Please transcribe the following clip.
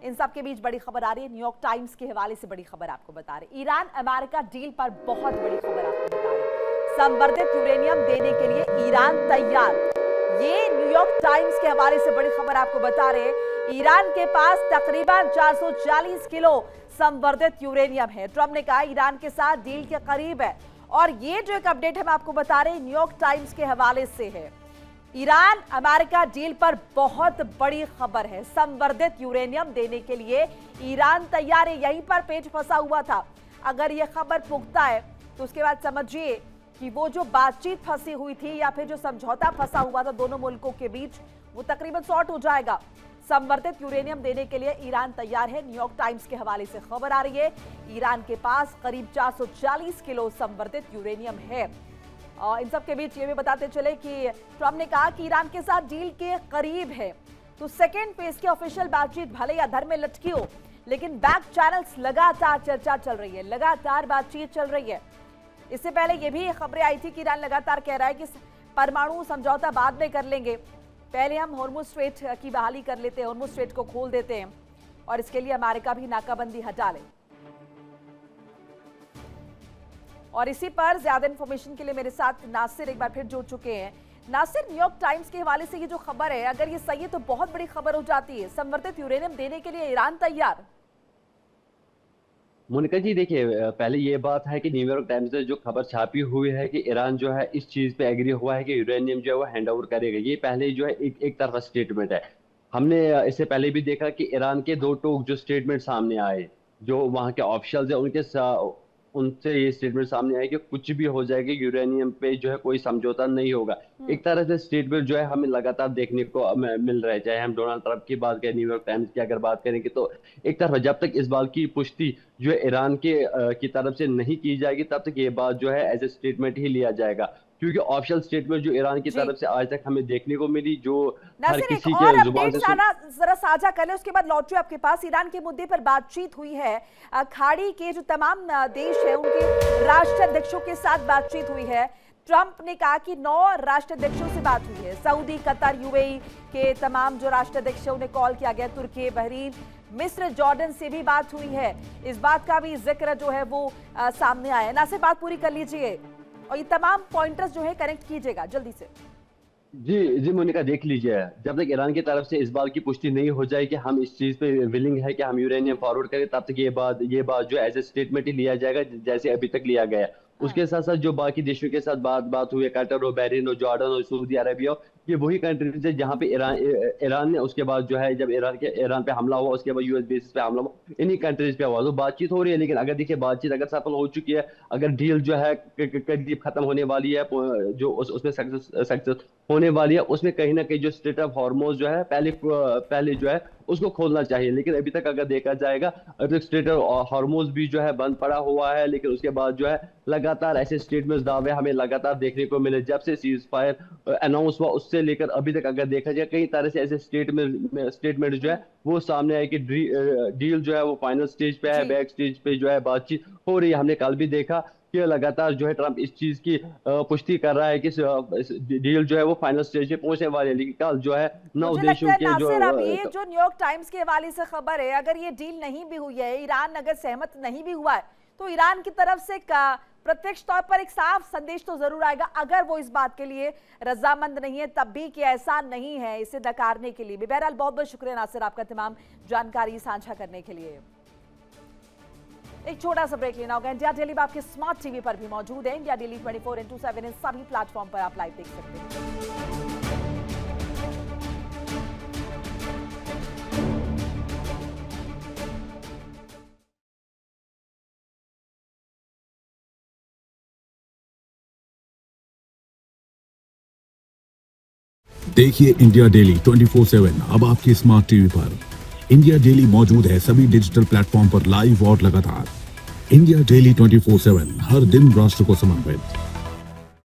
इन सब के बीच बड़ी खबर आ रही है, न्यूयॉर्क टाइम्स के हवाले से बड़ी खबर आपको बता रहे। ईरान अमेरिका डील पर बहुत बड़ी खबर आपको बता रहे। संवर्धित यूरेनियम देने के लिए ईरान तैयार, ये न्यूयॉर्क टाइम्स के हवाले से बड़ी खबर आपको बता रहे। ईरान के पास तकरीबन 440 किलो संवर्धित यूरेनियम है। ट्रंप ने कहा ईरान के साथ डील के करीब है, और ये जो एक अपडेट हम आपको बता रहे हैं न्यूयॉर्क टाइम्स के हवाले से है। ईरान अमेरिका डील पर बहुत बड़ी खबर है। संवर्धित यूरेनियम देने के लिए ईरान तैयार है, यहीं पर पेच फंसा हुआ था। अगर यह खबर पुख्ता है तो उसके बाद समझिए कि वो जो बातचीत फंसी हुई थी या फिर जो समझौता फंसा हुआ था दोनों मुल्कों के बीच, वो तकरीबन सॉर्ट हो जाएगा। संवर्धित यूरेनियम देने के लिए ईरान तैयार है। न्यूयॉर्क टाइम्स के हवाले से खबर आ रही है, ईरान के पास करीब 440 किलो संवर्धित यूरेनियम है। और इन सब के बीच ये भी बताते चले कि ट्रंप ने कहा कि ईरान के साथ डील के करीब है, तो सेकेंड फेज की ऑफिशियल बातचीत भले या अधर में लटकी हो, लेकिन बैक चैनल्स लगातार चर्चा चल रही है, लगातार बातचीत चल रही है। इससे पहले ये भी खबरें आई थी कि ईरान लगातार कह रहा है कि परमाणु समझौता बाद में कर लेंगे, पहले हम हॉर्मुज़ स्ट्रेट की बहाली कर लेते हैं, हॉर्मुज़ स्ट्रेट को खोल देते हैं, और इसके लिए अमेरिका भी नाकाबंदी हटा ले। और इसी पर ज्यादा इंफॉर्मेशन के लिए मेरे साथ नासिर एक बार फिर जुड़ चुके हैं। नासिर, न्यूयॉर्क टाइम्स के हवाले से ये जो खबर है, अगर ये सही है तो बहुत बड़ी खबर हो जाती है। संवर्धित यूरेनियम देने के लिए ईरान तैयार। मोनिका जी देखिए, पहले ये बात है कि न्यूयॉर्क टाइम्स ने जो खबर छापी हुई है कि ईरान जो है इस चीज पे एग्री हुआ है कि यूरेनियम जो है वो हैंड ओवर करेगा, ये पहले जो है एक तरफा स्टेटमेंट है। हमने इससे पहले भी देखा कि ईरान के दो टोक जो स्टेटमेंट सामने आए, जो वहाँ के ऑफिशियल्स है उनसे ये स्टेटमेंट सामने आया कि कुछ भी हो जाएगा, यूरेनियम पे जो है कोई समझौता नहीं होगा। एक तरह से स्टेटमेंट जो है हमें लगातार देखने को मिल रहा है, चाहे हम डोनाल्ड ट्रंप की बात करें, न्यूयॉर्क टाइम्स की अगर बात करेंगे, तो एक तरफ जब तक इस बात की पुष्टि जो है ईरान के की तरफ से नहीं की जाएगी, तब तक ये बात जो है एज ए स्टेटमेंट ही लिया जाएगा। क्योंकि ऑफिशियल स्टेटमेंट जो ईरान की तरफ से आज तक हमें देखने को मिली, जो हर किसी के जुबान से जरा साझा कर ले, उसके बाद लौटू आपके पास। ईरान के मुद्दे पर बातचीत हुई है, खाड़ी के जो तमाम देश है उनके राष्ट्राध्यक्षों के साथ बातचीत हुई है। ट्रंप ने कहा कि 9 राष्ट्राध्यक्षों से बात हुई है, सऊदी, कतर, यूएई के तमाम जो राष्ट्राध्यक्ष उन्हें कॉल किया गया, तुर्की, बहरीन, मिस्र, जॉर्डन से भी बात हुई है। इस बात का भी जिक्र जो है वो सामने आया है। ना से बात पूरी कर लीजिए और ये तमाम पॉइंटर्स जो है कनेक्ट कीजिएगा जल्दी से। जी मोनिका, देख लीजिए, जब तक ईरान की तरफ से इस बात की पुष्टि नहीं हो जाए कि हम इस चीज पे विलिंग है कि हम यूरेनियम फॉरवर्ड करें, तब तक ये बात जो एज ए स्टेटमेंट ही लिया जाएगा, जैसे अभी तक लिया गया। उसके साथ साथ जो बाकी देशों के साथ बात हुई, कतर हो, बहरीन हो, जॉर्डन हो, सऊदी अरबिया हो, ये वही कंट्रीज है जहाँ पे ईरान ने उसके बाद जो है जब ईरान पे हमला हुआ, उसके बाद यूएस बेसिस पे हमला हुआ, इन्हीं कंट्रीज पे हुआ। तो बातचीत हो रही है, लेकिन अगर देखिए बातचीत अगर सफल हो चुकी है, अगर डील जो है करीब खत्म होने वाली है, जो उसमें सक्सेस होने वाली है, उसमें कहीं ना कहीं जो स्ट्रेट ऑफ हॉर्मुज़ जो है पहले जो है उसको खोलना चाहिए। लेकिन अभी तक अगर देखा जाएगा, अभी तक स्ट्रेट ऑफ हॉर्मुज़ भी जो है बंद पड़ा हुआ है। लेकिन उसके बाद जो है लगातार ऐसे स्टेटमेंट्स, दावे हमें लगातार देखने को मिले। जब से सीज फायर अनाउंस हुआ उससे लेकर अभी तक अगर देखा जाए, कई तरह से ऐसे स्टेटमेंट जो है वो सामने आए कि डील जो है वो फाइनल स्टेज पे है, बैक स्टेज पे जो है बातचीत हो रही है। हमने कल भी देखा कि लगातार जो है ट्रंप इस चीज की पुष्टि कर रहा है कि डील जो है वो फाइनल स्टेज पे पहुंचने वाली है। लेकिन कल जो है 9 देशों के ये जो न्यूयॉर्क टाइम्स के हवाले से खबर है, अगर ये डील नहीं भी हुई है, ईरान अगर सहमत नहीं भी हुआ है, तो ईरान की तरफ से प्रत्यक्ष तौर पर एक साफ संदेश तो जरूर आएगा, अगर वो इस बात के लिए रजामंद नहीं है तब भी, कि ऐसा नहीं है, इसे नकारने के लिए भी। बहरहाल बहुत बहुत शुक्रिया नासिर, आपका तमाम जानकारी साझा करने के लिए। एक छोटा सा ब्रेक लेना होगा। इंडिया डेली आपके स्मार्ट टीवी पर भी मौजूद है। इंडिया डेली 24x7 इन सभी प्लेटफॉर्म पर आप लाइव देख सकते हैं। देखिए इंडिया डेली 24/7 अब आपके स्मार्ट टीवी पर। इंडिया डेली मौजूद है सभी डिजिटल प्लेटफॉर्म पर लाइव और लगातार। इंडिया डेली 24/7 हर दिन राष्ट्र को समर्पित।